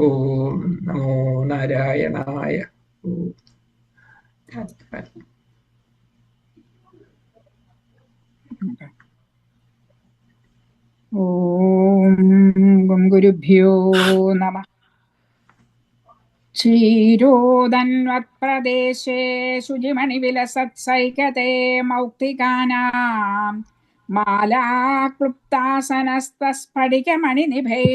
ഓം നമോ നാരായണായ. ഓം ഓം ഗുരുഭ്യോ നമഃ. ക്ഷീരോദന്വത്പ്രദേശേ ശുചിമണിവിലസത്സൈകതേ മൗക്തികാനാം മാലാക്ലുപ്താസനസ്തസ്ഫടികമണിനിഭൈ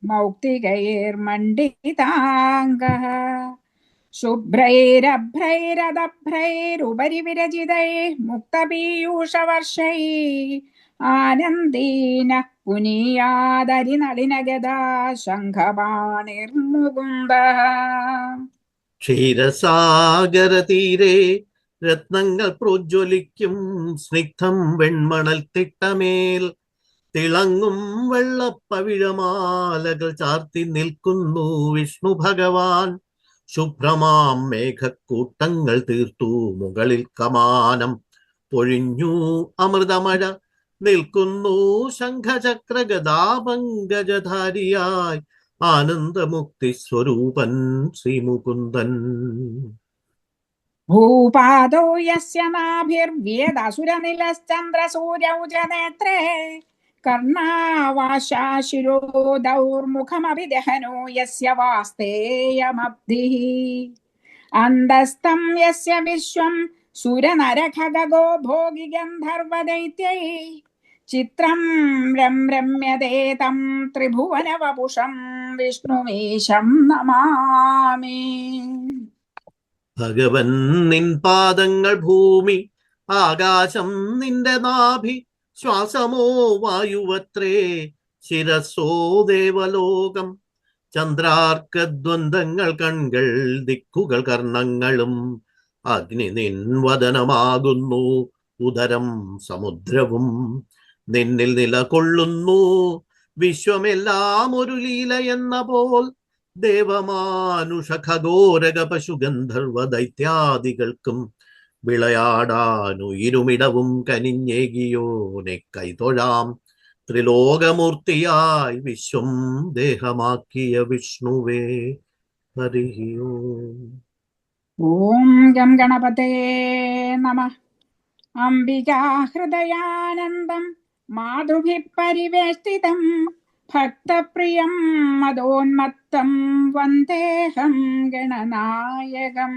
മൗക്തികൈർമണ്ഡിതാംഗഃ ശുഭ്രൈരഭ്രൈരദഭ്രൈരുപരി വിരചിതൈः മുക്തപീയൂഷവർഷൈः ആനന്ദീന പുനീയാദരിനളിനഗദാ ശംഖപാണിർമുകുന്ദഃ. ക്ഷീരസാഗരതീരെ രത്നങ്ങൾ പ്രോജ്വലിക്കും സ്നിഗ്ധം വെൺമണൽ തിട്ടമേൽ തിളങ്ങും വെള്ളപ്പവിഴമാലകൾ ചാർത്തി നിൽക്കുന്നു വിഷ്ണു ഭഗവാൻ. ശുഭ്രമാം മേഘക്കൂട്ടങ്ങൾ തീർത്തു മുകളിൽ കമാനം പൊഴിഞ്ഞു അമൃതമഴ നിൽക്കുന്നു ശംഖചക്രഗദാപങ്കജധാരിയായി ആനന്ദമുക്തി സ്വരൂപൻ ശ്രീമുകുന്ദൻ. ഭൂപാദോ യസ്യ നാഭിർവേദാസുരനിലശ്ചന്ദ്രസൂര്യൗ ച നേത്രേ കർണാവാശാശിരോദൗർമുഖമപി ദഹനോ യസ്യ വാസ്തേയമബ്ധിഃ അന്തസ്തം യസ്യ വിശ്വം സുരനരഖഗോ ഭോഗി ഗന്ധർവദൈത്യൈ ചിത്രം രമ്യതേ തം ത്രിഭുവനവപുഷം വിഷ്ണുമീശം നമാമി. ഭഗവൻ നിൻ പാദങ്ങൾ ഭൂമി, ആകാശം നിന്റെ നാഭി, ശ്വാസമോ വായുവത്രേ, ശിരസോ ദേവലോകം. ചന്ദ്രാർക്കദ്വന്ദ്ങ്ങൾ കൺകൾ, ദിക്കുകൾ കർണങ്ങളും, അഗ്നി നിൻ വദനമാകുന്നു, ഉദരം സമുദ്രവും. നിന്നിൽ നിലകൊള്ളുന്നു വിശ്വമെല്ലാം ഒരു ലീല എന്ന പോൽ. ദേവമാനുഷ ഖഗോരക പശുഗന്ധർവ ദൈത്യാദികൾക്കും വിളയാടാനുയിരുമിടവും കനിഞ്ഞേകിയോനെ കൈതൊഴാം. ത്രിലോകമൂർത്തിയായി വിശ്വം ദേഹമാക്കിയ വിഷ്ണുവേ ഹരി ഓം. ഓം ഗം ഗണപതേ നമഃ. അംബികാ ഹൃദയാനന്ദം മാധുഭിഃ പരിവേഷ്ടിതം ഭക്തപ്രിയം മദോന്മത്തം വന്ദേഹം ഗണനായകം.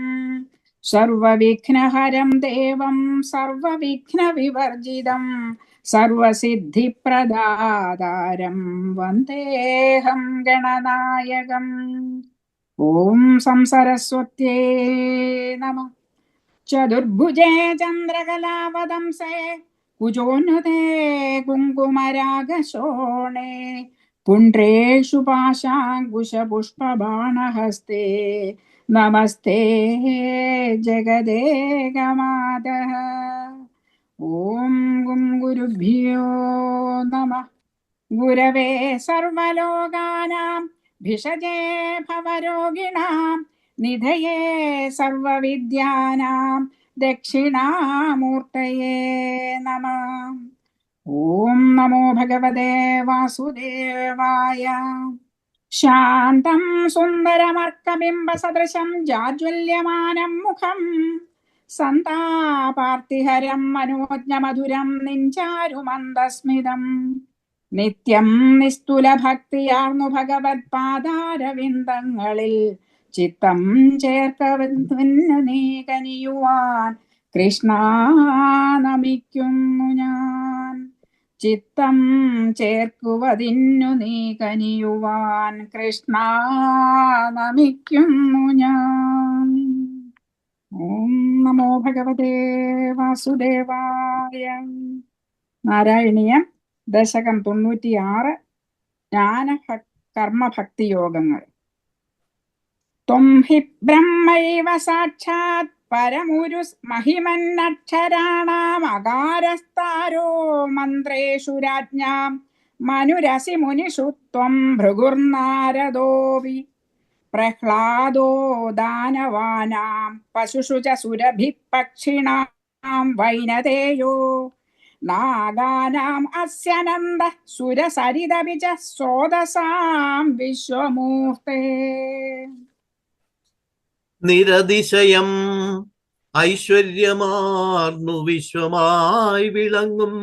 സർവവിഘ്നഹരം ദേവം സർവവിഘ്നവിവർജിതം സർവസിദ്ധിപ്രദാതാരം വന്ദേഹം ഗണനായകം. ഓം സംസരസ്വത്യേ നമഃ. ചതുർഭുജേ ചന്ദ്രകലാവദംസേ കുജോന്നതേ കുങ്കുമരാഗശോണേ പുണ്ട്രേഷു പാശാങ്കുശപുഷ്പബാണഹസ്തേ നമസ്തേ ജഗദേകമാതഃ. ഓം ഗുരുഭ്യോ നമഃ. ഗുരവേ സർവലോകാനാം ഭിഷജേ ഭവരോഗിണാം നിധയേ സർവവിദ്യാനാം ദക്ഷിണാമൂർത്തയേ നമഃ. ഓം നമോ ഭഗവതേ വാസുദേവായ. ശാന്തം സുന്ദരമർക്കബിംബസദൃശം ജാജ്വല്യമാനം മുഖം സന്താപാർത്തിഹരം മനോജ്ഞമധുരം നിഞ്ചാരുമന്ദസ്മിതം നിത്യം നിസ്തുലഭക്തിയാർന്നു ഭഗവത്പാദാരവിന്ദങ്ങളിൽ ചിത്തം ചേർക്കവന്നു നീ കനിയുവാൻ കൃഷ്ണ നമിക്കുന്നു ഞാൻ. ചിത്തം ചേർക്കുവതിന്നു നീ കനിയുവാൻ കൃഷ്ണ നമിക്കുന്നു ഞാൻ. ഓം നമോ ഭഗവതേ വാസുദേവായ. നാരായണീയം ദശകം 96 ജ്ഞാന കർമ്മഭക്തിയോഗങ്ങൾ. ത്വം ഹി ബ്രഹ്മൈവ സാക്ഷാത് പരമുരു മഹിമന്നക്ഷരാണാം അകാരസ്താരോ മന്ത്രേഷു രാജ്ഞാം മനുരസി മുനിഷു ത്വം ഭൃഗുർനാരദോവി പ്രഹ്ലാദോ ദാനവാനാം പശുഷു ച സുരഭിഃ പക്ഷിണാം വൈനതേയോ നാഗാനാം അസ്യനന്ദ സുരസരിതപി ച സ്രോതസാം വിശ്വമൂർത്തേ. നിരതിശയം ഐശ്വര്യമാർന്നു വിശ്വമായി വിളങ്ങും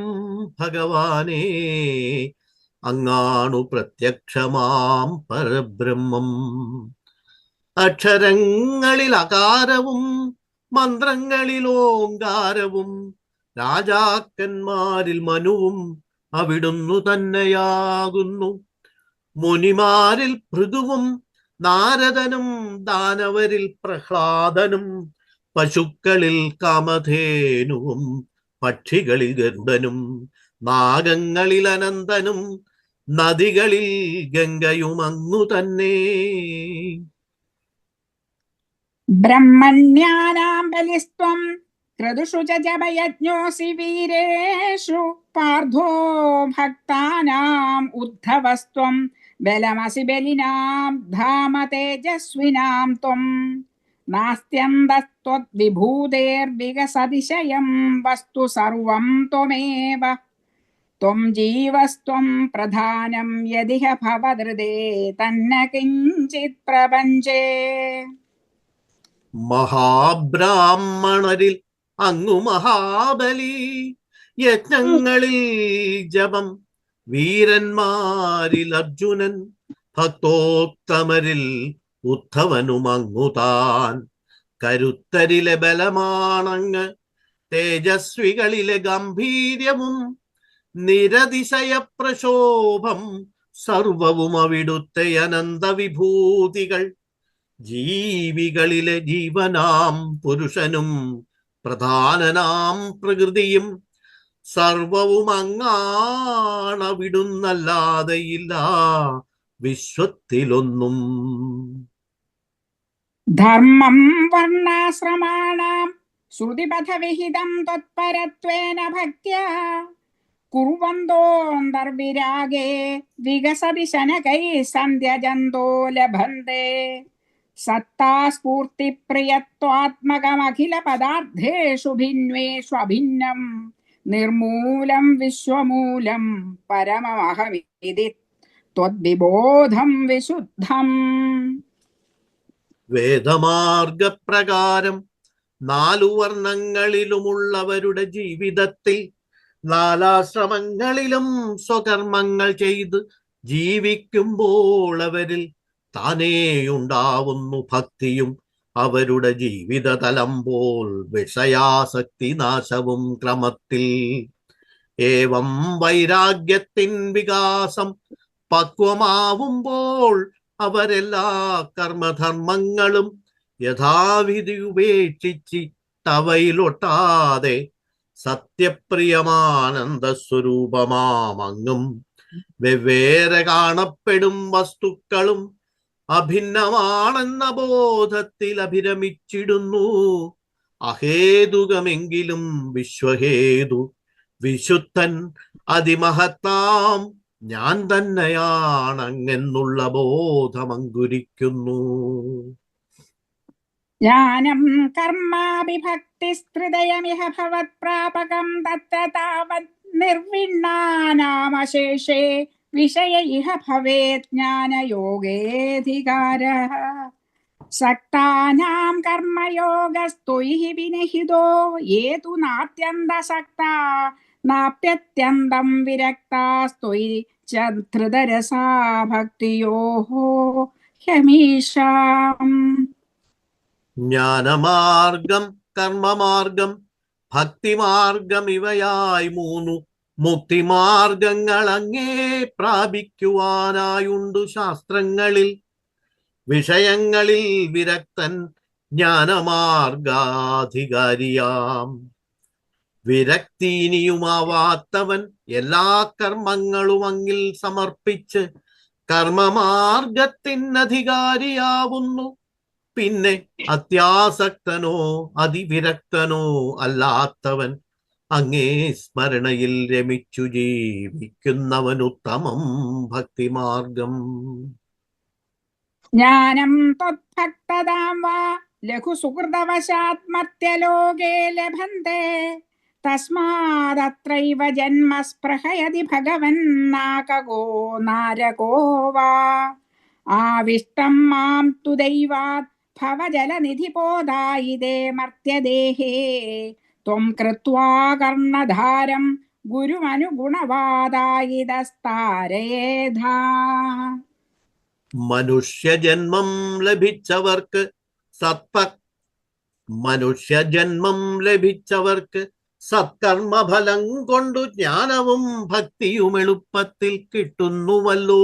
ഭഗവാനേ, അങ്ങാണു പ്രത്യക്ഷമാം പരബ്രഹ്മം. അക്ഷരങ്ങളിൽ അകാരവും മന്ത്രങ്ങളിൽ ഓങ്കാരവും, രാജാക്കന്മാരിൽ മനുവും അവിടുന്നു തന്നെയാകുന്നു. മുനിമാരിൽ ഭൃഗുവും നാരദനും, ദാനവരിൽ പ്രഹ്ലാദനും, പശുക്കളിൽ കാമധേനുവും, പക്ഷികളിൽ ഗരുഡനും, നാഗങ്ങളിൽ അനന്തനും, നദികളിൽ ഗംഗയും അങ്ങു തന്നെ. ബ്രഹ്മണ്യാനാം ബലിസ്ത്വം ക്രതുഷു ച ജപയജ്ഞോസി വീരേഷു പാർത്ഥോ ഭക്താനാം ഉദ്ധവസ്ത്വം ബലമസി ബലിനാം ധാമ തേജസ്വിനാം ത്വം. നാസ്ത്യന്തസ്ത്വദ്വിഭൂതേർവികസതിശയം വസ്തു സർവം ത്വമേവ. ത്വം ജീവസ്ത്വം പ്രധാനം യദിഹ ഭവദൃതേ തന്ന കിഞ്ചിത് പ്രപഞ്ചേ. മഹാബ്രാഹ്മണരിൽ അങ്ങു മഹാബലി, യജ്ഞങ്ങളിൽ ജപം വീരന്മാരിൽ അർജുനൻ, ഭക്തോത്തമരിൽ ഉദ്ധവനുമങ്ങുതാൻ. കരുത്തരിലെ ബലമാണങ്ങ്, തേജസ്വികളിലെ ഗംഭീര്യവും, നിരതിശയ പ്രശോഭം സർവവും അവിടുത്തെ അനന്തവിഭൂതികൾ. ജീവികളിലെ ജീവനാം പുരുഷനും പ്രധാനനാം പ്രകൃതിയും, സർവവും അങ്ങാണവിടുന്നല്ലാതെയില്ല വിശ്വത്തിലൊന്നും. ധർമ്മം വർണ്ണാശ്രമാണാം ശ്രുതിപഥവിഹിതം ത്വത്പരത്വേന ഭക്ത്യാ കുർവന്തോന്തർവിരാഗേ വികസതി ശനകൈ സന്ധ്യജന്തോ ലഭന്തെ. സത്താസ്ഫൂർത്തിപ്രിയത്വാത്മകമഖില പദാർത്ഥേഷു ഭിന്വേഷു അഭിന്നം നിർമൂലം വിശ്വമൂലം പരമമഹമിതി ത്വദ്വിബോധം വിശുദ്ധം. വേദമാർഗപ്രകാരം 4 വർണ്ണങ്ങളിലുമുള്ളവരുടെ ജീവിതത്തിൽ 4 ആശ്രമങ്ങളിലും സ്വകർമ്മങ്ങൾ ചെയ്ത് ജീവിക്കുമ്പോൾ അവരിൽ താനേയുണ്ടാവുന്നു ഭക്തിയും അവരുടെ ജീവിതതലം പോൽ വിഷയാസക്തി നാശവും ക്രമത്തിൽ. ഏവം വൈരാഗ്യത്തിൻ വികാസം പക്വമാവുമ്പോൾ അവരെല്ലാ കർമ്മധർമ്മങ്ങളും യഥാവിധി ഉപേക്ഷിച്ചിട്ടവയിലൊട്ടാതെ സത്യപ്രിയമാനന്ദ സ്വരൂപമാമങ്ങും വെവ്വേറെ കാണപ്പെടും വസ്തുക്കളും അഭിന്നമാണെന്ന ബോധത്തിൽ അഭിരമിച്ചിടുന്നു. അഹേതുകമെങ്കിലും വിശ്വഹേതു വിശുദ്ധൻ അതിമഹത്താം ഞാൻ തന്നെയാണങ്ങെന്നുള്ള ബോധമങ്കുരിക്കുന്നു. ജ്ഞാനം കർമാഭിഭക്തിസ്ത്രിതയമിഹ ഭവത്പ്രാപകം തത്ര താവത് നിർവിണ്ണാനാമശേഷേ വിഷയ ഇഹ ഭവേത് ജ്ഞാനയോഗേധികാരഃ. സക്താനാം കർമ്മയോഗസ്ത്വയി വിനിഹിതോ യേ തു നാത്യന്തസക്താ നാപ്യത്യന്തം വിരക്താസ്ത്വയി ച ധൃതരസാ ഭക്തിയോഃ ഹ്യമീഷാം. ജ്ഞാനമാർഗം, കർമ്മമാർഗം, ഭക്തിമാർഗം ഇവയായി 3 മുക്തിമാർഗങ്ങൾ അങ്ങേ പ്രാപിക്കുവാനായുണ്ടു ശാസ്ത്രങ്ങളിൽ. വിഷയങ്ങളിൽ വിരക്തൻ ജ്ഞാനമാർഗാധികാരിയാം. വിരക്തിനിയുമാവാത്തവൻ എല്ലാ കർമ്മങ്ങളും അങ്ങിൽ സമർപ്പിച്ച് കർമ്മമാർഗത്തിനധികാരിയാവുന്നു. പിന്നെ അത്യാസക്തനോ അതിവിരക്തനോ അല്ലാത്തവൻ അങ്ങേ സ്മരണയിൽ രമിച്ചു ജീവിക്കുന്നവനുത്തമം ഭക്തിമാർഗം. ജ്ഞാനം ത്വദ്ഭക്തതാം വാ ലഘു സുഹൃതവശാത് മർത്യലോകേ ലഭന്തെ തസ്മാദത്രൈവ ജന്മ സ്പൃഹയതി ഭഗവന്നാകോ നാരകോ വാ ആവിഷ്ടം മാം തു ദൈവാത് ഭവജലനിധിപോദായിതേ മർത്യദേഹേ ത്വം കൃത്വാ കർണധാരം ഗുരുമനുഗുണവാദായിതസ്താരയേധാ. മനുഷ്യജന്മം ലഭിച്ചവർക്ക് സത്കർമ്മഫലം കൊണ്ടു ജ്ഞാനവും ഭക്തിയും എളുപ്പത്തിൽ കിട്ടുന്നുവല്ലോ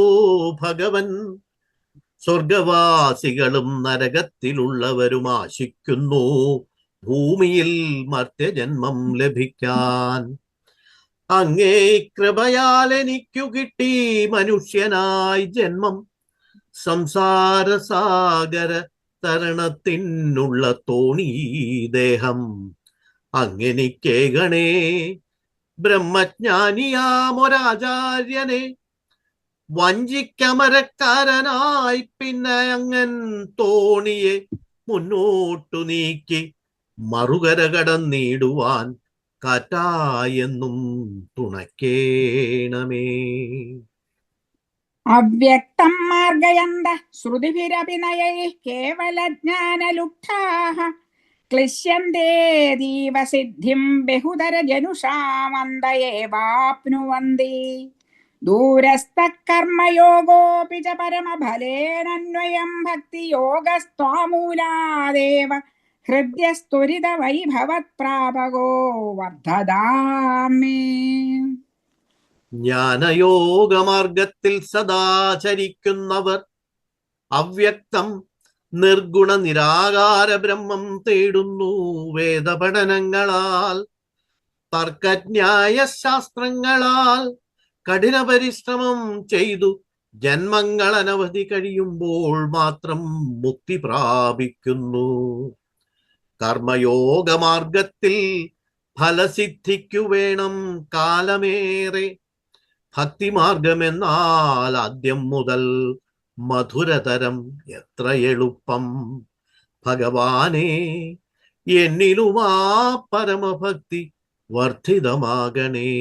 ഭഗവൻ. സ്വർഗവാസികളും നരകത്തിലുള്ളവരും ആശിക്കുന്നു ഭൂമിയിൽ മർത്യജന്മം ലഭിക്കാൻ. അങ്ങേ കൃപയാൽ എനിക്കു കിട്ടി മനുഷ്യനായി ജന്മം. സംസാരസാഗര തരണത്തിനുള്ള തോണി ദേഹം അങ്ങെനിക്കേകണേ. ബ്രഹ്മജ്ഞാനിയാമൊരാചാര്യനെ വഞ്ചിക്കമരക്കാരനായി പിന്നെ അങ്ങൻ തോണിയെ മുന്നോട്ടു നീക്കി മറുകര കടന്നിടുവാൻ കാറ്റായെന്നും തുണക്കേണമേ. അവ്യക്തം മാർഗയന്ത ശ്രുതിഭിരപി നയൈഃ കേവലജ്ഞാനലുബ്ധാഃ ക്ലിശ്യന്തേതീവ സിദ്ധിം ബഹുതര ജനുഷാമന്ത ഏവാപ്നുവന്തി. ദൂരസ്ഥഃ കർമ്മയോഗോപി ച പരമഫലേനന്വയം ഭക്തിയോഗസ്ത്വാമൂലാദേവ ഹൃദ്യസ്തുരിത വൈഭവത്പ്രാപകോ വർദ്ധതാമേ. ജ്ഞാനയോഗമാർഗത്തിൽ സദാ ചരിക്കുന്നവർ അവ്യക്തം നിർഗുണ നിരാകാര ബ്രഹ്മം തേടുന്നു വേദപഠനങ്ങളാൽ തർക്കജ്ഞായ ശാസ്ത്രങ്ങളാൽ കഠിന പരിശ്രമം ചെയ്തു ജന്മങ്ങൾ അനവധി കഴിയുമ്പോൾ മാത്രം മുക്തി പ്രാപിക്കുന്നു. കർമ്മയോഗമാർഗത്തിൽ ഫലസിദ്ധിക്കു വേണം കാലമേറെ. ഭക്തിമാർഗമെന്നാൽ ആദ്യം മുതൽ മധുരതരം എത്ര എളുപ്പം. ഭഗവാനെ എന്നിലുമാ പരമഭക്തി വർദ്ധിതമാകണേ.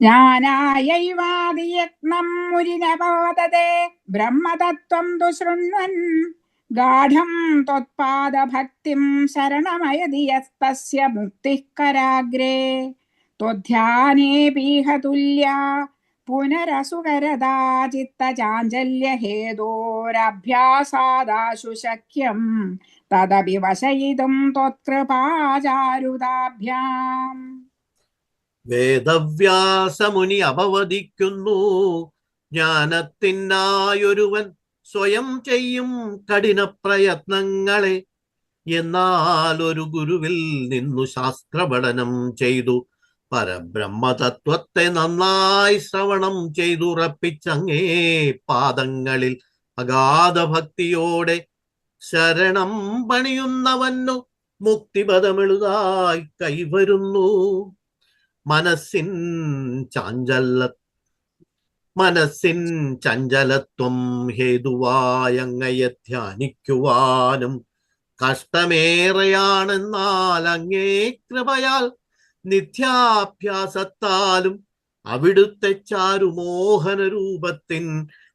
ജ്ഞാനായൈവാദിയജ്ഞം മുരിനബോധതേ ബ്രഹ്മതത്വം തു ശൃണ്വൻ ഗാഢം ത്വത്പാദഭക്തിം ശരണമയതി യസ്തസ്യ മുക്തിഃ കരാഗ്രേ. ത്വധ്യാനേപീഹ തുല്യാ പുനരസുകരദാ ചിത്തചാഞ്ചല്യഹേതോരഭ്യാസാദാശു ശക്യം തദപി വശയിതും ത്വത്കൃപാചാരുതാഭ്യാം. വേദവ്യാസമുനി അപവദിക്കുന്നു ജ്ഞാനത്തിനായൊരുവൻ സ്വയം ചെയ്യും കഠിന പ്രയത്നങ്ങളെ. എന്നാൽ ഒരു ഗുരുവിൽ നിന്നു ശാസ്ത്രപഠനം ചെയ്തു പരബ്രഹ്മതത്വത്തെ നന്നായി ശ്രവണം ചെയ്തുറപ്പിച്ചങ്ങേ പാദങ്ങളിൽ അഗാധ ഭക്തിയോടെ ശരണം പണിയുന്നവന്നു മുക്തിപദമെളുതായി കൈവരുന്നു. മനസ്സിൻ ചഞ്ചലത്വം ഹേതുവായങ്ങയെ ധ്യാനിക്കുവാനും കഷ്ടമേറെയാണെന്നാൽ അങ്ങേ കൃപയാൽ നിത്യാഭ്യാസത്താലും അവിടുത്തെ ചാരുമോഹന രൂപത്തിൻ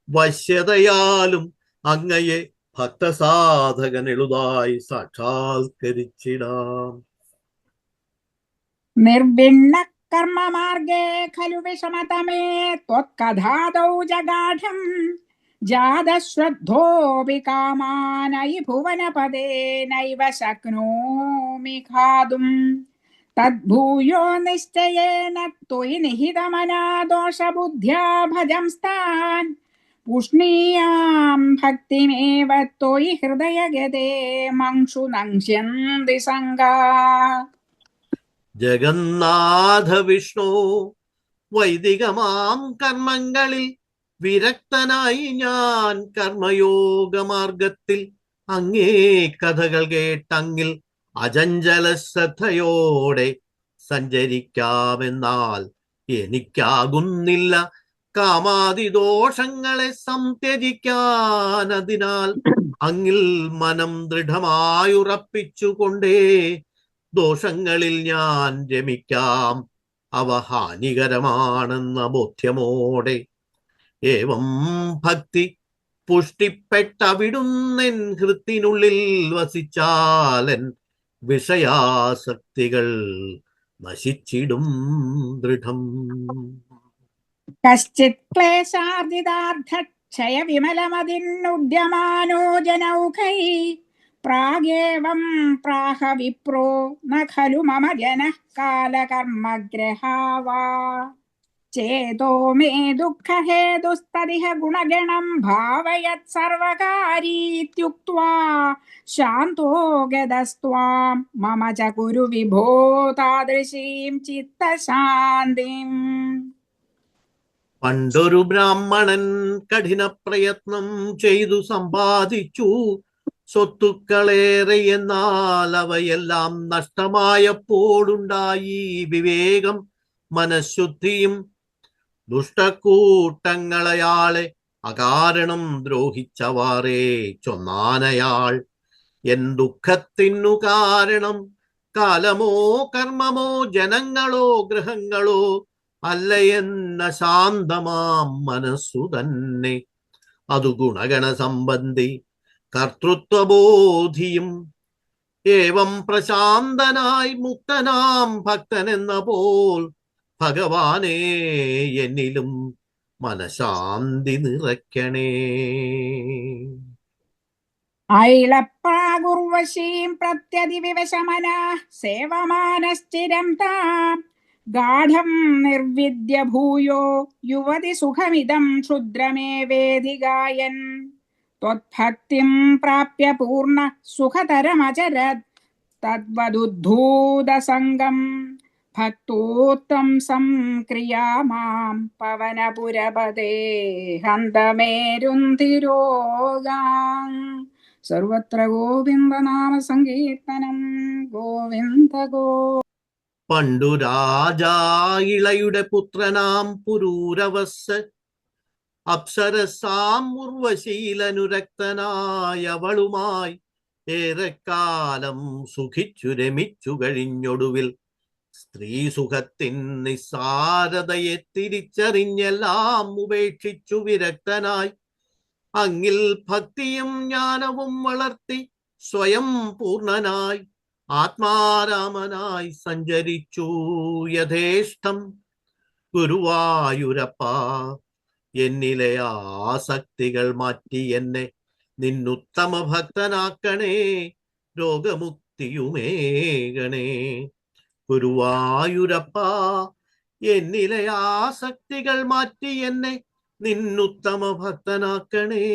വശ്യതയാലും അങ്ങയെ ഭക്തസാധകൻ എളുതായി സാക്ഷാത്കരിച്ചിടാം. നിർവിണ്ണ കർമ്മമാർഗേ ഖലു വിഷമതമേ ത്വത്കഥാദൗ ജഗാഢം ജാതശ്രദ്ധോപി കാമാനൈ ഭുവനപദേ നൈവ ശക്നോമി ഖാതും. തദ്ഭൂയോ നിശ്ചയേന ത്വയി നിഹിതമനാ ദോഷബുദ്ധ്യാ ഭജംസ്താൻ പുഷ്ണീയാം ഭക്തിമേവ ത്വയി ഹൃദയഗതേ മംഷു നങ്ഷ്യന്തി സംഗാ. ജഗന്നാഥ വിഷ്ണു വൈദികമാം കർമ്മങ്ങളിൽ വിരക്തനായി ഞാൻ കർമ്മയോഗമാർഗത്തിൽ അങ്ങേ കഥകൾ കേട്ടങ്ങിൽ അചഞ്ചല ശ്രദ്ധയോടെ സഞ്ചരിക്കാമെന്നാൽ എനിക്കാകുന്നില്ല കാമാദിദോഷങ്ങളെ സംത്യജിക്കാൻ. അതിനാൽ അങ്ങിൽ മനം ദൃഢമായുറപ്പിച്ചുകൊണ്ടേ ദോഷങ്ങളിൽ ഞാൻ രമിക്കാം, അവ ഹാനികരമാണെന്ന ബോധ്യമോടെ. ഏവം ഭക്തി പുഷ്ടിപ്പെട്ടവിടുന്നെൻ ഹൃത്തിനുള്ളിൽ വസിച്ചാലൻ വിഷയാസക്തികൾ നശിച്ചിടും ദൃഢം. കശ്ചിത് ക്ലേശാർജിതാർത്ഥക്ഷയ വിമലമതിന്നുദ്യമാനോ ജനൗഖൈ പ്രാഗേവം പ്രാഹ വിപ്രോ ന ഖലു മമ ജനഃ കാലകർമ്മഗ്രഹാവാ ചേതോ മേ ദുഃഖഹേതുസ്തദിഹ ഗുണഗണം ഭാവയത് സർവകാരീത്യുക്ത്വാ ശാന്തോ ഗതസ്ത്വാം മമ ച കുരു വിഭോ താദൃശീം ചിത്തശാന്തിം. പണ്ടൊരു ബ്രാഹ്മണൻ കഠിന പ്രയത്നം ചെയ്തു സമ്പാദിച്ചു സ്വത്തുക്കളേറെ. എന്നാൽ അവയെല്ലാം നഷ്ടമായപ്പോഴുണ്ടായി വിവേകം മനഃശുദ്ധിയും. ദുഷ്ടക്കൂട്ടങ്ങളയാളെ അകാരണം ദ്രോഹിച്ചവാറേ ചൊന്നാനയാൾ. എൻ ദുഃഖത്തിനു കാരണം കാലമോ കർമ്മമോ ജനങ്ങളോ ഗ്രഹങ്ങളോ അല്ലയെന്ന ശാന്തമാം മനസ്സു തന്നെ. അതു ഗുണഗണ സംബന്ധി കർത്തൃത്വബോധിയും. ഏവം പ്രശാന്തനായി മുക്തനാം ഭക്തനെന്ന പോൽ ഭഗവാനേ എന്നിലും മനഃശാന്തി നിറയ്ക്കണേ. ഐളപ്രാഗുർവശീം പ്രത്യതിവിവശമനഃ സേവമാനശ്ചിരം താം ഗാഢം നിർവിദ്യ ഭൂയോ യുവതി സുഖമിദം ക്ഷുദ്രമേവേദി ഗായൻ ത്വദ്ഭക്തിം പ്രാപ്യ പൂർണ്ണ സുഖതരമചരത് തദ്വദുദ്ധൂതസംഗം ഭക്തോത്തംസം ക്രിയാമാം പവനപുരപദേ ഹന്തമേരുന്തിരോഗാം. സർവത്ര ഗോവിന്ദനാമ സങ്കീർത്തനം. ഗോവിന്ദ ഗോ. പണ്ടു രാജാ ഇളയുടെ പുത്രനാം പുരൂരവസ് അപ്സരസാം ഉർവശീലനുരക്തനായവളുമായി ഏറെക്കാലം സുഖിച്ചു രമിച്ചു കഴിഞ്ഞൊടുവിൽ സ്ത്രീ സുഖത്തിൻ നിസ്സാരതയെ തിരിച്ചറിഞ്ഞെല്ലാം ഉപേക്ഷിച്ചു വിരക്തനായി അങ്ങിൽ ഭക്തിയും ജ്ഞാനവും വളർത്തി സ്വയം പൂർണ്ണനായി ആത്മാരാമനായി സഞ്ചരിച്ചു യഥേഷ്ടം. ഗുരുവായൂരപ്പ, എന്നിലെ ആസക്തികൾ മാറ്റി എന്നെ നിന്നുത്തമ ഭക്തനാക്കണേ, രോഗമുക്തിയുമേകണേ. ഗുരുവായൂരപ്പ, എന്നിലെ ആസക്തികൾ മാറ്റി എന്നെ നിന്നുത്തമ ഭക്തനാക്കണേ,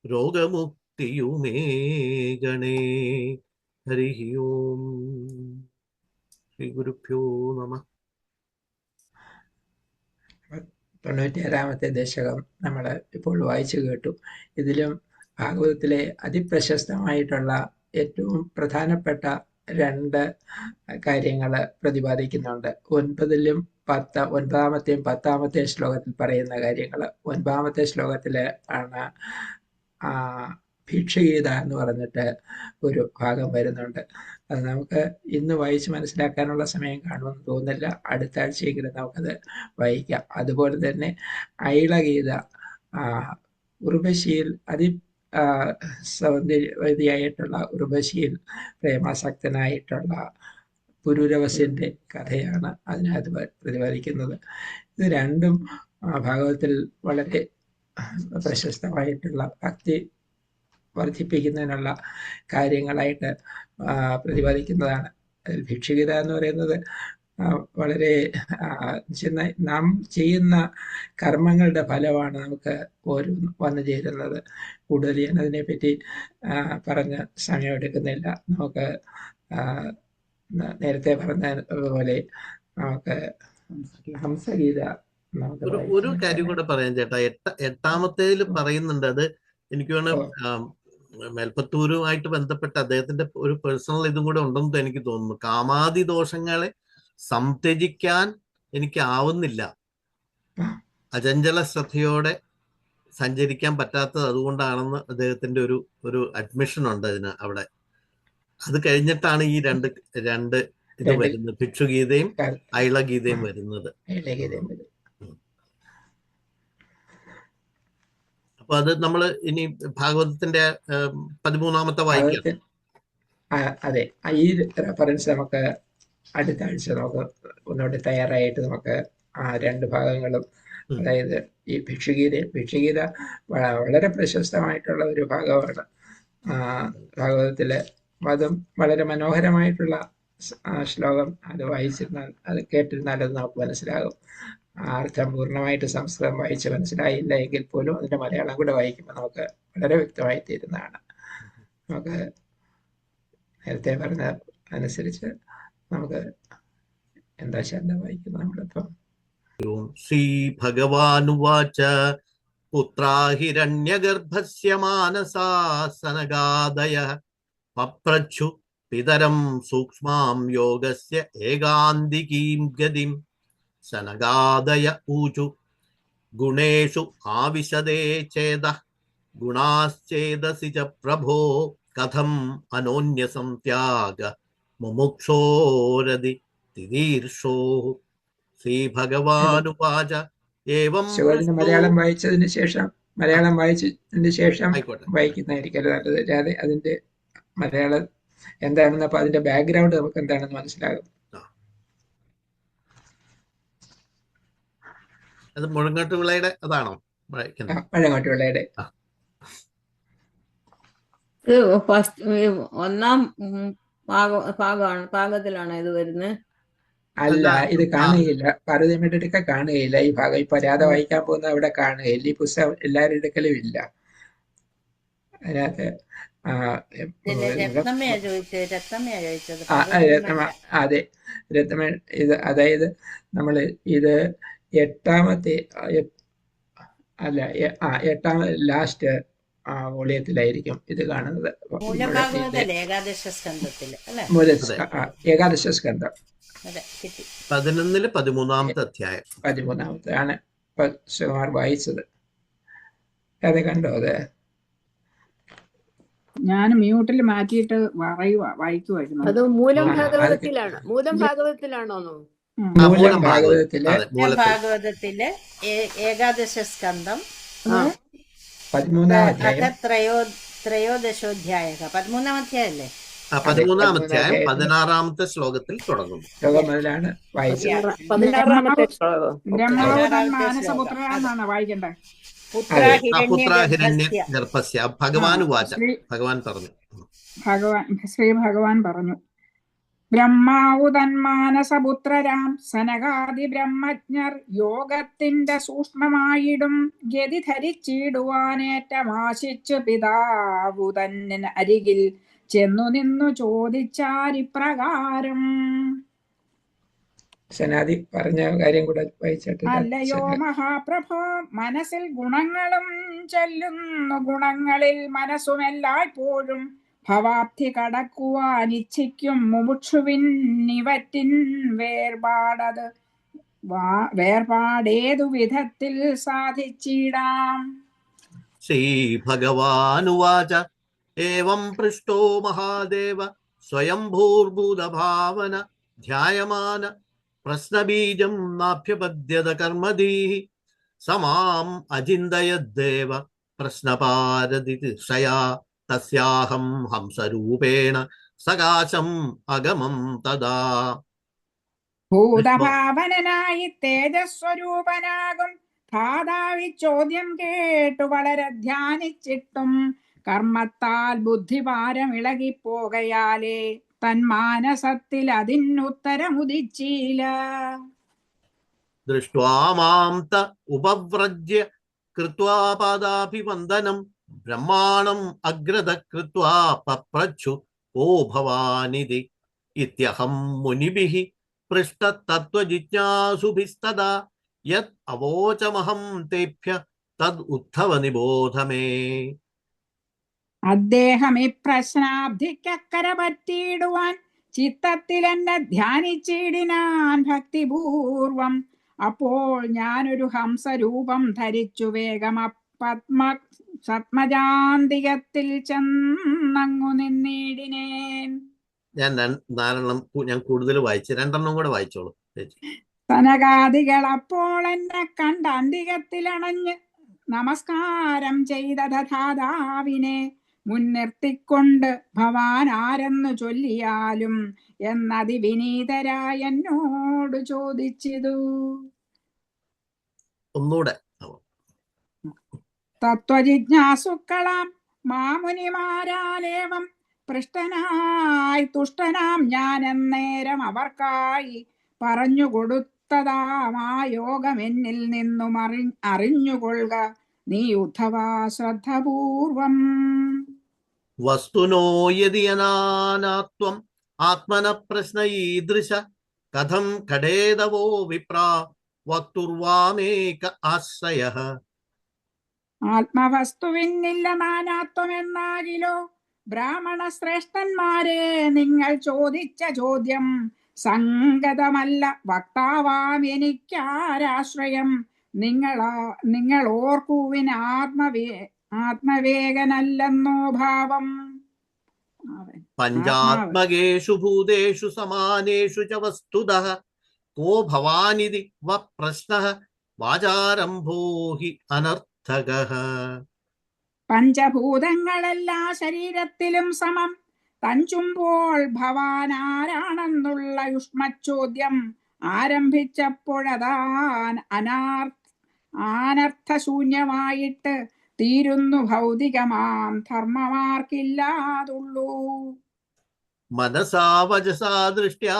രോഗമുക്തിയുമേകണേ. ഹരി ഓം. ശ്രീ ഗുരുഭ്യോ നമഃ. 96-ാമത്തെ ദശകം നമ്മൾ ഇപ്പോൾ വായിച്ചു കേട്ടു. ഇതിലും ഭാഗവതത്തിലെ അതിപ്രശസ്തമായിട്ടുള്ള ഏറ്റവും പ്രധാനപ്പെട്ട 2 കാര്യങ്ങൾ പ്രതിപാദിക്കുന്നുണ്ട്. 9-ലും 9-ാമത്തെയും 10-ാമത്തെയും ശ്ലോകത്തിൽ പറയുന്ന കാര്യങ്ങൾ. 9-ാമത്തെ ശ്ലോകത്തിൽ ആണ് ഭിക്ഷഗീത എന്ന് പറഞ്ഞിട്ട് ഒരു ഭാഗം വരുന്നുണ്ട്. അത് നമുക്ക് ഇന്ന് വായിച്ച് മനസ്സിലാക്കാനുള്ള സമയം കാണുമെന്ന് തോന്നുന്നില്ല. അടുത്ത ആഴ്ചയെങ്കിലും നമുക്കത് വായിക്കാം. അതുപോലെ തന്നെ ഐളഗീത, ഉർവശിയിൽ സൗന്ദര്യവതിയായിട്ടുള്ള ഉർവശിയിൽ പ്രേമാസക്തനായിട്ടുള്ള പുരൂരവസിന്റെ കഥയാണ് അതിനകത്ത് പ്രതിപാദിക്കുന്നത്. ഇത് രണ്ടും ഭാഗവതത്തിൽ വളരെ പ്രശസ്തമായിട്ടുള്ള ഭക്തി വർദ്ധിപ്പിക്കുന്നതിനുള്ള കാര്യങ്ങളായിട്ട് പ്രതിപാദിക്കുന്നതാണ്. ഭിക്ഷുഗീത എന്ന് പറയുന്നത് വളരെ നാം ചെയ്യുന്ന കർമ്മങ്ങളുടെ ഫലമാണ് നമുക്ക് ഓരോന്നും വന്നു ചേരുന്നത്. കൂടുതൽ ഞാൻ അതിനെപ്പറ്റി പറഞ്ഞ് സമയമെടുക്കുന്നില്ല. നമുക്ക് നേരത്തെ പറഞ്ഞ പോലെ നമുക്ക് ഹംസഗീത ഒരു കാര്യം കൂടെ പറയാം ചേട്ടാ. 8-ാമത്തേതിൽ പറയുന്നുണ്ട്. അത് എനിക്ക് വേണം മേൽപ്പത്തൂരുമായിട്ട് ബന്ധപ്പെട്ട അദ്ദേഹത്തിന്റെ ഒരു പേഴ്സണൽ ഇതും കൂടെ ഉണ്ടെന്ന് എനിക്ക് തോന്നുന്നു. കാമാദി ദോഷങ്ങളെ സംത്യജിക്കാൻ എനിക്ക് ആവുന്നില്ല, അചഞ്ചല ശ്രദ്ധയോടെ സഞ്ചരിക്കാൻ പറ്റാത്തത് അതുകൊണ്ടാണെന്ന് അദ്ദേഹത്തിന്റെ ഒരു അഡ്മിഷൻ ഉണ്ട് അതിന് അവിടെ. അത് കഴിഞ്ഞിട്ടാണ് ഈ രണ്ട് രണ്ട് ഇത് രണ്ട് വരുന്നത്, ഭിക്ഷുഗീതയും കാൽ- ഐളഗീതയും ആ, വരുന്നത്. ഐളഗീതയും വരും. അപ്പൊ അത് നമ്മൾ ഇനി ഭാഗവതത്തിന്റെ 13-ാമത്തെ വായിക്കാം. ഭാഗവതത്തിൽ അതെ, ഈ റെഫറൻസ് നമുക്ക് അടുത്ത ആഴ്ച നമുക്ക് ഒന്നുകൂടി തയ്യാറായിട്ട് നമുക്ക് ആ രണ്ട് ഭാഗങ്ങളും, അതായത് ഈ ഭിക്ഷുഗീത വളരെ പ്രശസ്തമായിട്ടുള്ള ഒരു ഭാഗമാണ്. ഭാഗവതത്തിലെ അതും വളരെ മനോഹരമായിട്ടുള്ള ശ്ലോകം. അത് വായിച്ചിരുന്നാൽ, അത് കേട്ടിരുന്നാൽ അത് നമുക്ക് മനസ്സിലാകും. അർത്ഥം പൂർണ്ണമായിട്ട് സംസ്കൃതം വായിച്ച് മനസ്സിലായില്ല എങ്കിൽ പോലും അതിന്റെ മലയാളം കൂടെ വായിക്കുമ്പോൾ നമുക്ക് വളരെ വ്യക്തമായി തീരുന്നതാണ്. നമുക്ക് നേരത്തെ പറഞ്ഞ അനുസരിച്ച് നമുക്ക് എന്താ ശബ്ദം വായിക്കുന്നത് നമ്മളിപ്പം. ശ്രീ ഭഗവാനുവാച പുത്രാ ഹിരണ്യഗർഭസ്യ മാനസാ സനകാദയഃ പപ്രച്ഛു പിതരം സൂക്ഷ്മാം യോഗസ്യ ഏകാന്തികീം ഗതിം. സനകാദയ ഊചു ഗുണേഷു ആവിശദേ ചേതഃ ഗുണാശ്ചേതസി ച പ്രഭോ കഥം അനോന്യസംത്യാഗ മുമുക്ഷോരതി തിദീർഷോ. ശ്രീ ഭഗവാനുവാച ഏവം ശിവദിന് മലയാളം വായിച്ചതിന് ശേഷം ആയിക്കോട്ടെ. വായിക്കുന്നതായിരിക്കും നല്ലത്. അല്ലാതെ അതിന്റെ മലയാളം എന്താണെന്ന്, അപ്പൊ അതിന്റെ ബാക്ക്ഗ്രൗണ്ട് നമുക്ക് എന്താണെന്ന് മനസ്സിലാകും. അത് മുഴങ്ങാട്ടുപിള്ളയുടെ അതാണോ വായിക്കുന്നത്? പഴങ്ങോട്ടുപിള്ളയുടെ. ഒന്നാം ഭാഗത്തിലാണോ ഇത് വരുന്നത്? അല്ല, ഇത് കാണുകയില്ല. പാർവതിയമ്മയുടെ അടുക്ക കാണുകയില്ല ഈ ഭാഗം. ഇപ്പൊ രാധ വായിക്കാൻ പോകുന്ന അവിടെ കാണുകയില്ല. ഈ പുസ്തകം എല്ലാവരുടെ അടുക്കലും ഇല്ല. അതിനകത്ത് അതെ, രത്നമ. ഇത് അതായത് നമ്മൾ ഇത് എട്ടാമത്തെ ലാസ്റ്റ് വോളിയത്തിലായിരിക്കും ഇത് കാണുന്നത്. ഏകാദശ സ്കന്ധം 11-ൽ 13-ാമത്തെ അധ്യായം. 13-ാമത്തെ ആണ് ഇപ്പൊ സുകുമാർ വായിച്ചത്. അത് കണ്ടോ? അത് ഞാൻ മ്യൂട്ടിൽ മാറ്റിയിട്ട് വായിക്കുമായിരുന്നു. അത് മൂലം ഭാഗവതത്തിലാണ്. മൂലം ഭാഗവതത്തിലാണോ? മൂലം ഭാഗവതത്തിലെ ഏകാദശ സ്കന്ധം 13-ാം അധ്യായം, ത്രയോദശോധ്യായ. 13-ാം അധ്യായല്ലേ? 13-ാം അധ്യായം 16-ാമത്തെ ശ്ലോകത്തിൽ തുടങ്ങുന്നു. ശ്ലോകം മുതലാണ് വായിച്ചത്. 16-ാമത്തെ ശ്ലോകം. ബ്രഹ്മാവുതൻ മാനസപുത്രനാണ് വായിക്കണ്ടേ? പുത്ര ഹിരണ്യ ഗർഭസ്യ. ഭഗവാനുവാച, ഭഗവാൻ പറഞ്ഞു. ശ്രീ ഭഗവാൻ പറഞ്ഞു, ബ്രഹ്മാവുതൻ മാനസപുത്രരാം സനകാദി ബ്രഹ്മജ്ഞർ യോഗത്തിന്റെ സൂക്ഷ്മമായിടും ഗതി ധരിച്ചിടുവാനേറ്റമാശിച്ചു പിതാവുതൻ അരികിൽ ചെന്നു നിന്നു ചോദിച്ചാരിപ്രകാരം. സനാദി പറഞ്ഞ കാര്യം കൂടെ വായിച്ചിട്ട്. അല്ലയോ മഹാപ്രഭോ, മനസ്സിൽ ഗുണങ്ങളും ചെല്ലുന്നു, ഗുണങ്ങളിൽ മനസ്സുമെല്ലായ്പ്പോഴും ഭവാബ്ധി കടക്കുവാൻ ഇച്ഛിക്കും മുമുക്ഷുവിനിവറ്റിൻ വേർപാടേതു വിധത്തിൽ സാധിച്ചിടാം. ശ്രീ ഭഗവാനുവാച ഏവം പൃഷ്ടോ മഹാദേവ സ്വയംഭൂർഭൂതഭാവന ധ്യായമാന പ്രശ്നബീജം നാഭ്യപദ്യത കർമ്മധീഃ സമാം അചിന്തയദ്ദേവ പ്രശ്നപാരതിശയാ തസ്യാഹം ഹംസരൂപേണ സകാശം അഗമം തദാ. ഭൂതഭാവനായി തേജസ്വരൂപനാകും ധാതാവി ചോദ്യം കേട്ടു വളരെ ധ്യാനിച്ചിട്ടും കർമ്മത്താൽ ബുദ്ധിഭാരം ഇളകിപ്പോകയാലേ തന്മാനസത്തിൽ അതിനുത്തരമുദിച്ചില്ല. ദൃഷ്ട്വാ മാം ത ഉപവ്രജ്യ കൃത്വാ പാദാഭിവന്ദനം ബ്രഹ്മാണം അഗ്രത കൃത്വാ പപ്രച്ഛു ഓ ഭവാനിതി ഇത്യഹം മുനിഭിഃ പൃഷ്ടതത്വജിജ്ഞാസുഭിസ്തദാ യത് അവോചമഹം തേഭ്യ തദ് ഉദ്ധവ നിബോധ മേ. അദ്ദേഹം ഈ പ്രശ്നാബ്ധിക്കര പറ്റിയിടുവാൻ ചിത്തത്തിൽ എന്നെ ധ്യാനിച്ചിടിനാൻ ഭക്തിപൂർവം. അപ്പോൾ ഞാനൊരു ഹംസരൂപം ധരിച്ചു വേഗം പത്മജാന്തികത്തിൽ ചെന്നങ്ങു നിന്നിടിനേൻ. ഞാൻ കൂടുതൽ വായിച്ചു, 2 കൂടെ വായിച്ചോളൂ ചേച്ചി. സനകാദികൾ അപ്പോൾ എന്നെ കണ്ട അന്തികത്തിലണഞ്ഞ് നമസ്കാരം ചെയ്ത ദധാതാവിനെ മുൻനിർത്തിക്കൊണ്ട് ഭവാൻ ആരെന്നു ചൊല്ലിയാലും എന്നതി വിനീതരായ എന്നോട് ചോദിച്ചിതു. ഒന്നുകൂടെ. തത്വജിജ്ഞാസുക്കളാം മാമുനിമാരാലേവം പൃഷ്ടനായി തുഷ്ടനാം ഞാൻ എന്നേരം അവർക്കായി പറഞ്ഞു കൊടുത്തതാമാ യോഗം എന്നിൽ നിന്നും അറിഞ്ഞുകൊള്ളുക നീ ഉദ്ധവാ ശ്രദ്ധപൂർവം. വസ്തുനോ യദി അനാനാത്വം ആത്മന പ്രശ്ന ഈദൃശ കഥം ഖടേദവോ വിപ്രാ വക്തുർവാമേക ആശ്രയഃ. ആത്മവസ്തുവിനില്ല നാനാത്വം എന്നാകിലോ ബ്രാഹ്മണ ശ്രേഷ്ഠന്മാരെ നിങ്ങൾ ചോദിച്ച ചോദ്യം സംഗതമല്ല. വക്താവാം എനിക്കാരാശ്രയം നിങ്ങൾ ഓർക്കുവിൻ ആത്മവേഗനല്ലെന്നോ ഭാവം. പഞ്ചാത്മകേഷു ഭൂതേഷു സമാനേഷു ച വസ്തുതഃ കോ ഭവാനിതി വ പ്രശ്നഃ വാചാരംഭോ ഹി അനർത്ഥകഃ. പഞ്ചഭൂതങ്ങളെല്ലാ ശരീരത്തിലും സമം തഞ്ചുമ്പോൾ ഭവാൻ ആരാണെന്നുള്ള യുഷ്മച്ചോദ്യം ആരംഭിച്ചപ്പോഴതാൻ അനർത്ഥശൂന്യമായിട്ട് തീരുന്നു ഭൗതികമാം ധർമ്മമാർക്കില്ലാതുള്ളൂ. മനസാ വചസാ ദൃഷ്ട്യാ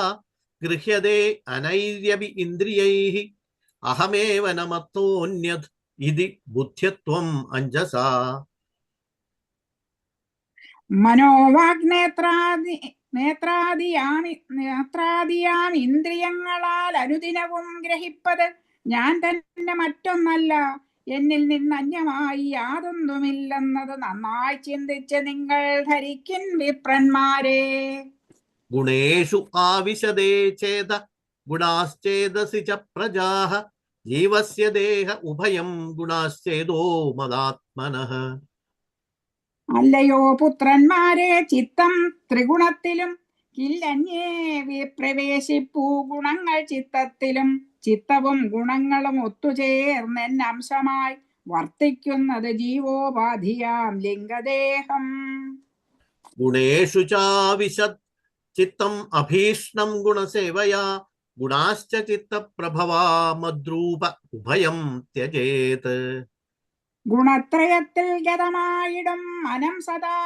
ഗൃഹ്യതേ അനൈര്യപി ഇന്ദ്രിയൈഃ അഹമേവ ന മത്തോന്യത് ഇതി ബുദ്ധ്യത്വം അഞ്ജസാ. നേത്രാദിയാം ഇന്ദ്രിയങ്ങളാൽ അനുദിനവും ഗ്രഹിപ്പത് ഞാൻ തന്നെ മറ്റൊന്നല്ല, എന്നിൽ നിന്ന് അന്യമായി യാതൊന്നുമില്ലെന്നത് നന്നായി ചിന്തിച്ച് നിങ്ങൾ ധരിക്കിൻ വിപ്രന്മാരെ. ഗുണേഷു ആവിശദേ ചേത ഗുണാശ്ചേതസി ച പ്രജാഃ ജീവസ്യ ദേഹ ഉഭയം ഗുണാശ്ചേതോ മദാത്മനഃ. അല്ലയോ പുത്രന്മാരെ, ചിത്തം ത്രിഗുണത്തിലും കില്ലന്യേ വിപ്രവേശിപ്പൂ. ഗുണങ്ങൾ ചിത്തത്തിലും ചിത്തവും ഗുണങ്ങളും ഒത്തുചേർന്നെന്നംശമായി വർത്തിക്കുന്നത് ജീവോപാധിയാം ലിംഗദേഹം. ഗുണേഷു ചാവിശദ് ചിത്തം അഭീഷ്ണം ഗുണസേവയാ ഗുണാശ്ച ചിത്തപ്രഭവാ മദ്രൂപ ഉഭയം ത്യജേത്. ഗുണത്രയത്തിൽ ഗതമായിടും മനം സദാ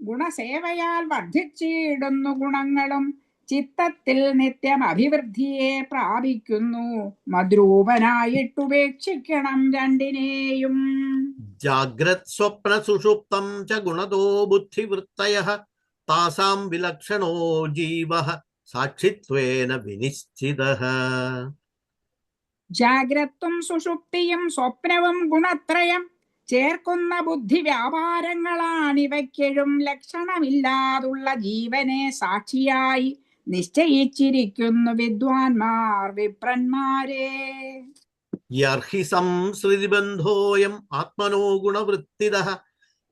ഗുണസേവയാൽ വർദ്ധിച്ചിടുന്നു ഗുണങ്ങളും ചിത്തത്തിൽ നിത്യം അഭിവൃദ്ധിയെ പ്രാപിക്കുന്നു. മദ്രൂപനായിട്ടുപേക്ഷിക്കണം രണ്ടിനെയും. ജാഗ്രത് സ്വപ്ന സുഷുപ്തം ച ഗുണതോ ബുദ്ധിവൃത്തയഃ താസാം വിലക്ഷണോ ജീവഃ സാക്ഷിത്വേന വിനിശ്ചിതഃ. ജാഗ്രത്തും സുഷുപ്തിയും സ്വപ്നവും ഗുണത്രയം ചേർക്കുന്ന ബുദ്ധി വ്യാപാരങ്ങളാണിവയ്ക്കെഴും ലക്ഷണമില്ലാതുള്ള ജീവനെ സാക്ഷിയായി നിശ്ചയിച്ചിരിക്കുന്നു വിദ്വാൻമാർ വിപ്രന്മാരെ. യർഹി സംസൃതിബന്ധോയം ആത്മനോ ഗുണവൃത്തിദഃ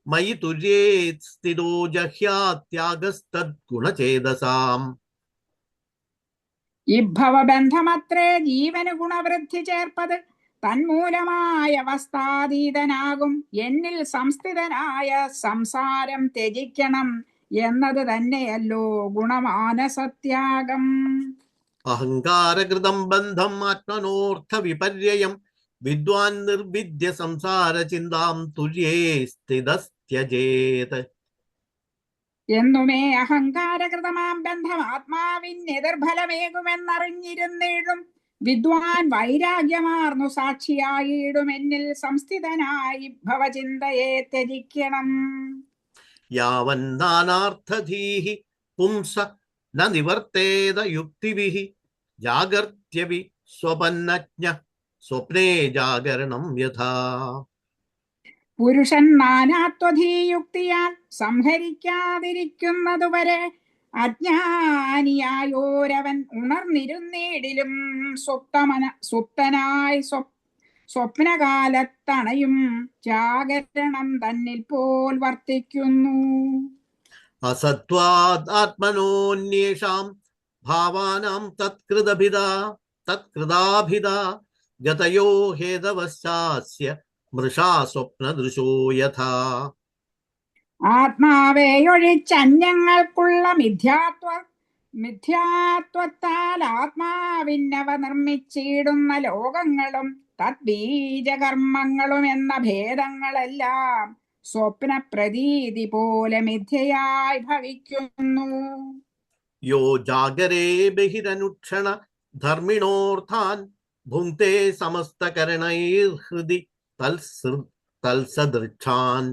മയി തുര്യേത് സ്ഥിതോ ജഹ്യാത്യാഗസ്തദ് ഗുണചേതസാം. ഇഭവബന്ധമത്രേ ജീവന് ഗുണവൃദ്ധി ചേർപ്പത്. തന്മൂലമായ അവസ്ഥാതീതനാകും എന്നിൽ സംസ്ഥിതനായ സംസാരം ത്യജിക്കണം എന്നത് തന്നെയല്ലോ ഗുണമാനസത്യാഗം. അഹങ്കാരകൃതം ബന്ധം ആത്മനോർത്ഥ വിപര്യം വിദ്വാൻ നിർവിദ്യ സംസാര ചിന്താം തുര്യേ സ്ഥിതസ്ത്യജേത്. എന്നുമേ അഹങ്കാരകൃതമാം ബന്ധം ആത്മാവിനെതിർഫലമേകുമെന്നറിഞ്ഞിരുന്നിടും വിദ്വാൻ വൈരാഗ്യമാർന്നു സാക്ഷിയായിടും എന്നിൽ സംസ്ഥിതനായി ഭവചിന്തയെ ത്യജിക്കണം. യാവന്നാനാർത്ഥധീഹി പുംസ ന നിവർത്തേത യുക്തിഭിഃ ജാഗർത്യപി സ്വപന്നജ്ഞ സ്വപ്നേ ജാഗരണം യഥാ. പുരുഷൻ നാനാത്വധീയുക്തിയാൽ സംഹരിക്കാതിരിക്കുന്നതുവരെ അജ്ഞാനിയായോരവൻ ഉണർന്നിരുന്നേടിലും സുപ്തനായി സ്വപ്നകാലത്തണയും ജാഗരണം തന്നിൽ പോൽ വർത്തിക്കുന്നു. അസത്വാദ് ആത്മനോന്യേഷാം ഭാവാനാം തത്കൃതാഭിധ ഗതയോ ഹേതവശ്ചാസ്യ മൃഷാ സ്വപ്നദൃശോ യഥാ. ആത്മാവെയൊഴിച്ചന്യങ്ങൾക്കുള്ള മിഥ്യാത്വത്താൽ ആത്മാവിന്നവ നിർമ്മിച്ചിടുന്ന ലോകങ്ങളും തദ്ബീജകർമ്മങ്ങളും എന്ന ഭേദങ്ങളെല്ലാം സ്വപ്നപ്രതീതി പോലെ മിഥ്യയായി ഭവിക്കുന്നു. യോ ജാഗരേ ബഹിരനുക്ഷണ ധർമ്മിണോർത്ഥാൻ ഭുങ്ക്തേ സമസ്തകരണൈർഹൃദി തൽസദൃക്ഷാൻ.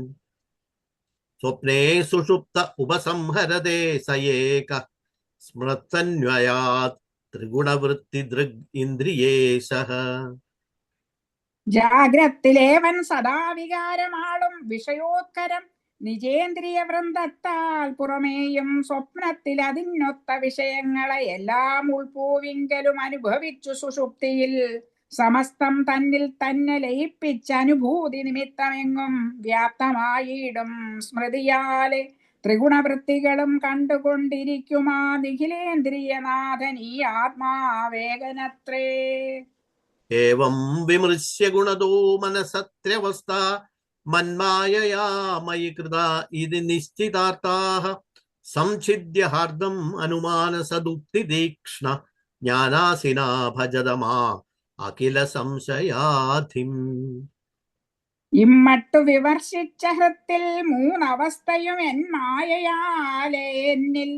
സ്വപ്നേ സുഷുപ്ത ഉപസംഹരതേ സയേക സ്മൃതന്വയാത് ത്രിഗുണവൃത്തിദൃഗ് ഇന്ദ്രിയേശഃ. ജാഗ്രത്തിലേവൻ സദാവികാരമാളും വിഷയോത്കരം നിജേന്ദ്രിയ വൃന്ദത്താൽ പുറമേയും സ്വപ്നത്തിൽ അതിനൊത്ത വിഷയങ്ങളെ എല്ലാം ഉൾപൂവിങ്കലും അനുഭവിച്ചു സുഷുപ്തിയിൽ സമസ്തം തന്നിൽ തന്നെ ലയിപ്പിച്ച അനുഭൂതി നിമിത്തമെങ്ങും വ്യാപ്തമായിടും സ്മൃതിയാലെ ത്രിഗുണവൃത്തികളും കണ്ടുകൊണ്ടിരിക്കുമാ നിഖിലേന്ദ്രിയനാഥൻ ഈ ആത്മാവേകനത്രേ. ഏവം വിമൃശ്യ ഗുണദോ മനസത്രവസ്ഥ മന്മായയാ മയി കൃത ഇതി നിശ്ചിതാർത്ഥാഃ സംഛിദ്യ ഹാർദം അനുമാനസദുക്തിതീക്ഷ്ണ ജ്ഞാനാസിനാ ഭജതമാ അഖില സംശയാധിം. ഇമ്മട്ടു വിവർഷിച്ച ഹൃത്തിൽ മൂന്നവസ്ഥയും എൻ മായയാലെ എന്നിൽ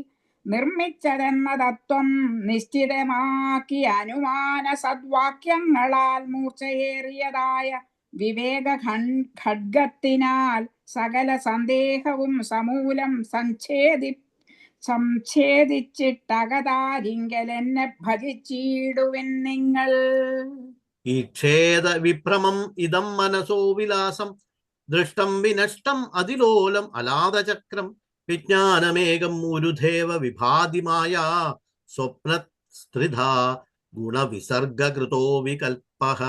നിർമ്മിച്ചതെന്ന തത്വം നിശ്ചിതമാക്കി അനുമാന സദ്വാക്യങ്ങളാൽ മൂർച്ചയേറിയതായ വിവേക ഖഡ്ഗത്തിനാൽ സകല സന്ദേഹവും സമൂലം സംഛേദിച്ചിട്ടകതാരിങ്കൽ എന്നെ ഭജിച്ചിടുവിൻ നിങ്ങൾ. ഈക്ഷേദ വിഭ്രമം ഇദം മനസോ വിലാസം ദൃഷ്ടം വിനഷ്ടം അതിലോലം അലാദചക്രം വിജ്ഞാനമേകം ഉരുധേവ വിഭാതിമായ സ്വപ്നസ്ത്രിധാ ഗുണവിസർഗകൃതോ വികൽപഃ.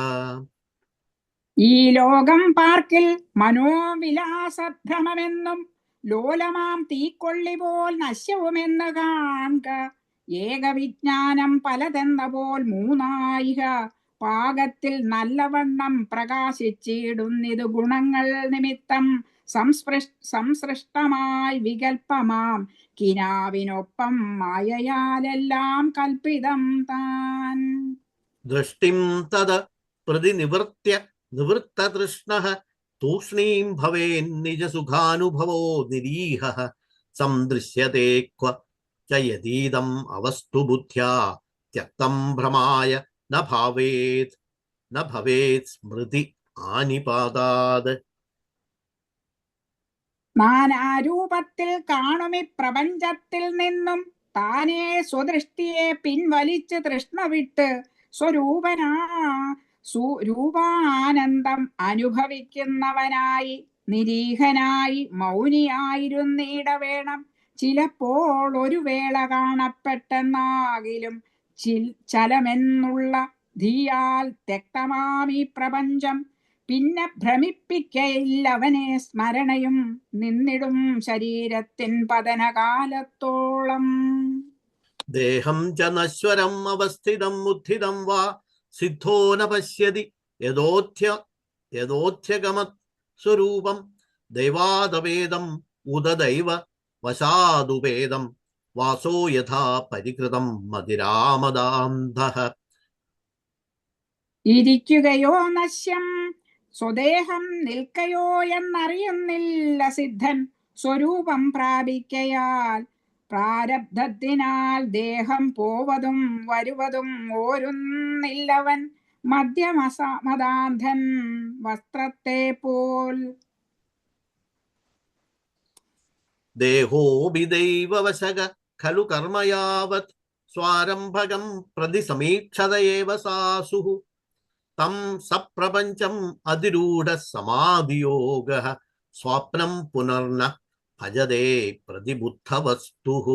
ഈ ലോകം പാർക്കിൽ മനോവിലാസഭ്രമമെന്നും ലോലമാം തീക്കൊള്ളി പോൽ നശ്യവുമെന്ന് കാൺക. ഏകവിജ്ഞാനം പലതെന്ന പോൽ മൂന്നായിക പാകത്തിൽ നല്ലവണ്ണം പ്രകാശിച്ചിടുന്നിതു ഗുണങ്ങൾ നിമിത്തം സംസൃഷ്ടമായി വികൽപ്പമാം കിനാവിനൊപ്പം മായയാലെല്ലാം കൽപ്പിതം താൻ. ദൃഷ്ടിം തത് പ്രതിനിവൃത്യ നിവൃത്തതൃഷ്ണഃ തൂഷ്ണീം ഭവേൻ നിജസുഖാനുഭവോ നിരീഹഃ സംദൃശ്യതേ ക്വ ച യദീദം അവസ്തു ബുദ്ധ്യാ ത്യക്തം ഭ്രമായ ന ഭവേത് സ്മൃതി ആനിപാതാത്. നാനാരൂപത്തിൽ കാണുമി പ്രപഞ്ചത്തിൽ നിന്നും താനേ സ്വദൃഷ്ടിയെ പിൻവലിച്ച് തൃഷ്ണ വിട്ട് രൂപാനന്ദം അനുഭവിക്കുന്നവനായി നിരീഹനായി മൗനിയായിരുന്നിട വേണം. ചിലപ്പോൾ ഒരു വേള കാണപ്പെട്ടെന്നാകിലും ചലമെന്നുള്ള ധീയാൽ തെക്തമാമീ പ്രപഞ്ചം പിന്നെ ഭ്രമിപ്പിക്കയില്ലവനെ സ്മരണയും നിന്നിടും ശരീരത്തിൻ പതനകാലത്തോളം. ദേഹം ച നശ്വരം അവസ്ഥിതം ഉത്ഥിതം വാ സിദ്ധോ ന പശ്യതി യഥോത്യഗമത് സ്വരൂപം ദൈവാദവേദം ഉദദൈവ വശാദുപേദം വാസോ യഥാ പരികൃതം മതിരാമദാന്ധഃ. ഇരിക്കുകയോ നശ്യം സ്വദേഹം നിൽക്കയോ എന്നറിയുന്നില്ല സിദ്ധൻ സ്വരൂപം പ്രാപിക്കയാൽ. പ്രാരബ്ധത്തിനാൽ ദേഹം പോവതും വരുവതും ഓരുന്നില്ലവൻ മധ്യമദാന്ധൻ വസ്ത്രത്തെ പോൽ. ദേഹോഭിദൈവവശക ഖലു കർമ്മയാവത് സ്വാരംഭകം പ്രതി സമീക്ഷത ഏവ സാസുഃ തം സപ്രപഞ്ചം അതിരൂഢ സമാധിയോഗഃ സ്വപ്നം പുനർന ഭജതേ പ്രതിബുദ്ധവസ്തുഃ.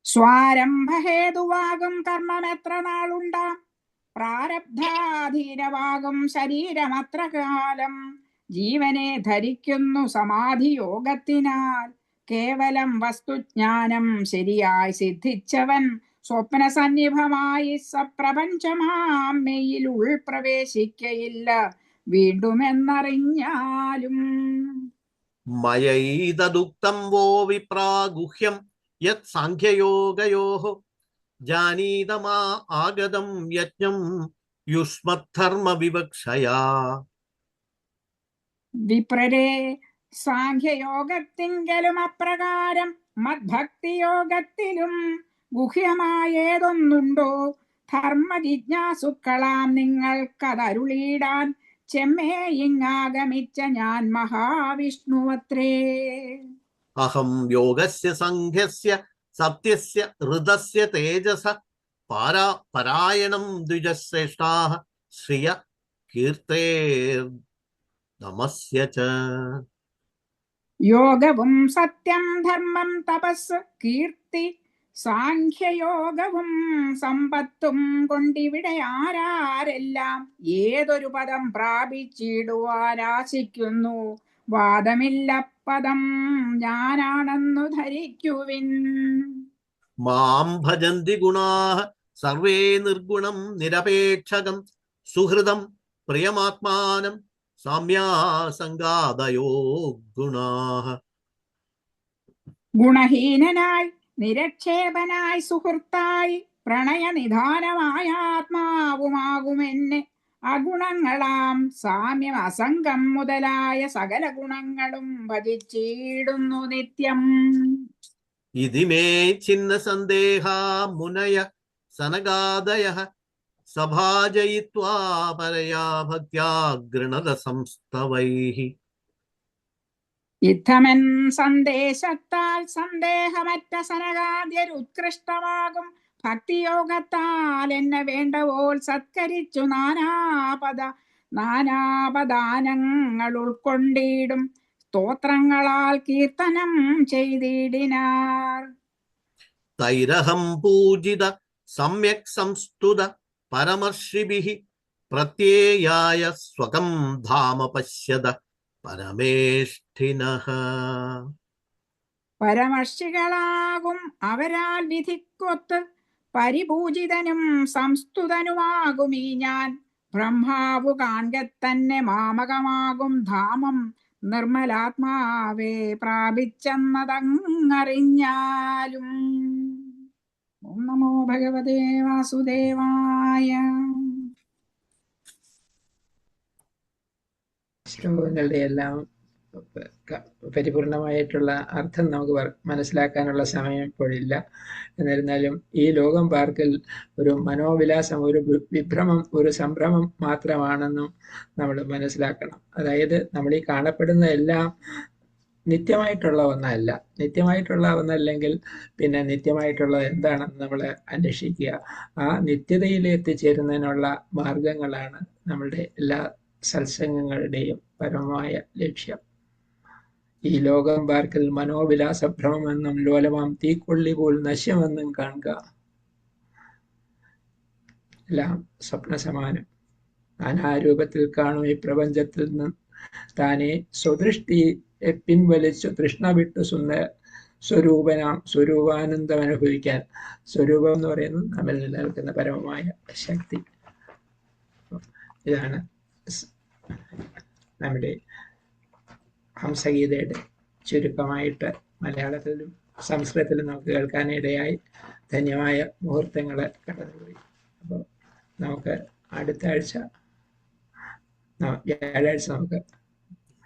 സ്വാരംഭഹേതുവാകും കർമ്മം എത്ര നാളുണ്ടാം പ്രാരബ്ധാധീനമാകും ശരീരമത്ര കാലം ജീവനെ ധരിക്കുന്നു സമാധിയോഗത്തിനാൽ. കേവലം വസ്തുജ്ഞാനം ശരിയായി സിദ്ധിച്ചവൻ സ്വപ്നസന്നിഭമായി സപ്രപഞ്ചമാമ്മയിൽ ഉൾപ്രവേശിക്കയില്ല വീണ്ടുമെന്നറിഞ്ഞാലും. മയൈതദുക്തം വോ വിപ്രാഗുഹ്യം യത് സാഖ്യയോഗയോഃ ജാനീതമാ ആഗതം യജ്ഞം യുഷ്മദ്ധർമ്മ വിവക്ഷയാ. വിപ്രരെ, സാഖ്യയോഗത്തിങ്കലും അപ്രകാരം മദ്ഭക്തിയോഗത്തിലും ഗുഹ്യമായേതൊന്നുണ്ടോ? ധർമ്മ ജിജ്ഞാസുക്കളാം നിങ്ങൾക്കതരുളിയിടാൻ ചെമ്മേ ഇങ്ങാഗമിച്ച ഞാൻ മഹാവിഷ്ണുവത്രേ. അഹം യോഗസ്യ സംഘ്യസ്യ സത്യസ്യ ഋതസ്യ തേജസ പരായണം ദ്വിജശ്രേഷ്ഠാഃ ശ്രിയ കീർത്തേർ നമസ്യ ച. യോഗവും സത്യം ധർമ്മം തപസ് കീർത്തി സാഖ്യയോഗവും സമ്പത്തും കൊണ്ടിവിടെ ആരാരെല്ലാം ഏതൊരു പദം പ്രാപിച്ചിടുവാനാശിക്കുന്നു. വാദമില്ല പദം ഞാനാണെന്നു ധരിക്കുവിൻ. മാം ഭജന്തി ഗുണാഃ സർവേ നിർഗുണം നിരപേക്ഷകം സുഹൃദം പ്രിയമാത്മാനം സാമ്യാസംഗാദയോ ഗുണാഃ. ഗുണഹീനനായി നിരക്ഷേപനായി സുഹൃത്തായി പ്രണയനിധാനമായ ആത്മാവുമാകുമെന്നെ. അഗുണങ്ങളാം സാമ്യം അസംഗം മുതലായ സകല ഗുണങ്ങളും ഭജിച്ചിടുന്നു നിത്യം. ഇതിമേ ചിന്ന സന്ദേഹാ മുനയ സനകാദയഃ സഭാജയിത്വാ പരയാ ഭക്ത്യാ ഗൃണത സംസ്തവൈഃ. യുദ്ധമെൻ സന്ദേശത്താൽ സന്ദേഹമറ്റ സനകാദ്യർ ഉത്കൃഷ്ടമാകും ഭക്തിയോഗത്താൽ എന്നെ വേണ്ടവോൽ സത്കരിച്ചു നാനാപദാനങ്ങൾ ഉൾക്കൊണ്ടിടും സ്തോത്രങ്ങളാൽ കീർത്തനം ചെയ്തിടിനാർ. തൈരഹം പൂജിത സമ്യക് സംസ്തുത പരമർഷിഭിഃ പ്രത്യേയായ സ്വകം ധാമ പശ്യത പരമേഷ്ഠിനഃ. പരമർഷികളാകും അവരാൽ വിധിക്കൊത്ത് പരിപൂജിതനും സംസ്തുതനുമാകുമീ ഞാൻ. ബ്രഹ്മാവു കാൺകത്തന്നെ മാമകമാകും ധാമം നിർമ്മലാത്മാവേ പ്രാപിച്ചെന്നതങ്ങറിഞ്ഞാലും. ഓം നമോ ഭഗവതേ വാസുദേവായ. ശ്ലോകങ്ങളുടെ എല്ലാം പരിപൂർണമായിട്ടുള്ള അർത്ഥം നമുക്ക് മനസ്സിലാക്കാനുള്ള സമയം ഇപ്പോഴില്ല. എന്നിരുന്നാലും ഈ ലോകം പാർക്കിൽ ഒരു മനോവിലാസം, ഒരു വിഭ്രമം, ഒരു സംഭ്രമം മാത്രമാണെന്നും നമ്മൾ മനസ്സിലാക്കണം. അതായത് നമ്മൾ ഈ കാണപ്പെടുന്ന എല്ലാം നിത്യമായിട്ടുള്ള ഒന്നല്ല. നിത്യമായിട്ടുള്ള ഒന്നല്ലെങ്കിൽ പിന്നെ നിത്യമായിട്ടുള്ളത് എന്താണെന്ന് നമ്മൾ അന്വേഷിക്കുക. ആ നിത്യതയിൽ എത്തിച്ചേരുന്നതിനുള്ള മാർഗങ്ങളാണ് നമ്മളുടെ എല്ലാ സത്സംഗങ്ങളുടെയും പരമമായ ലക്ഷ്യം. ഈ ലോകം പാർക്കിൽ മനോവിലാസഭ്രമമെന്നും ലോലമാം തീക്കൊള്ളി പോൽ നശ്യമെന്നും കാണുക. എല്ലാം സ്വപ്നസമാനം. നാനാരൂപത്തിൽ കാണും ഈ പ്രപഞ്ചത്തിൽ നിന്ന് താനെ സ്വദൃഷ്ടി പിൻവലിച്ചു തൃഷ്ണ വിട്ടു സ്വരൂപാനന്ദം അനുഭവിക്കാൻ. സ്വരൂപം എന്ന് പറയുന്നത് നമ്മിൽ നിലനിൽക്കുന്ന പരമമായ ശക്തി. ഇതാണ് നമ്മുടെ ഹംസഗീതയുടെ ചുരുക്കമായിട്ട് മലയാളത്തിലും സംസ്കൃതത്തിലും നമുക്ക് കേൾക്കാനിടയായി. ധന്യമായ മുഹൂർത്തങ്ങൾ കടന്നുപോയി. അപ്പോൾ നമുക്ക് അടുത്ത ആഴ്ച വ്യാഴാഴ്ച നമുക്ക്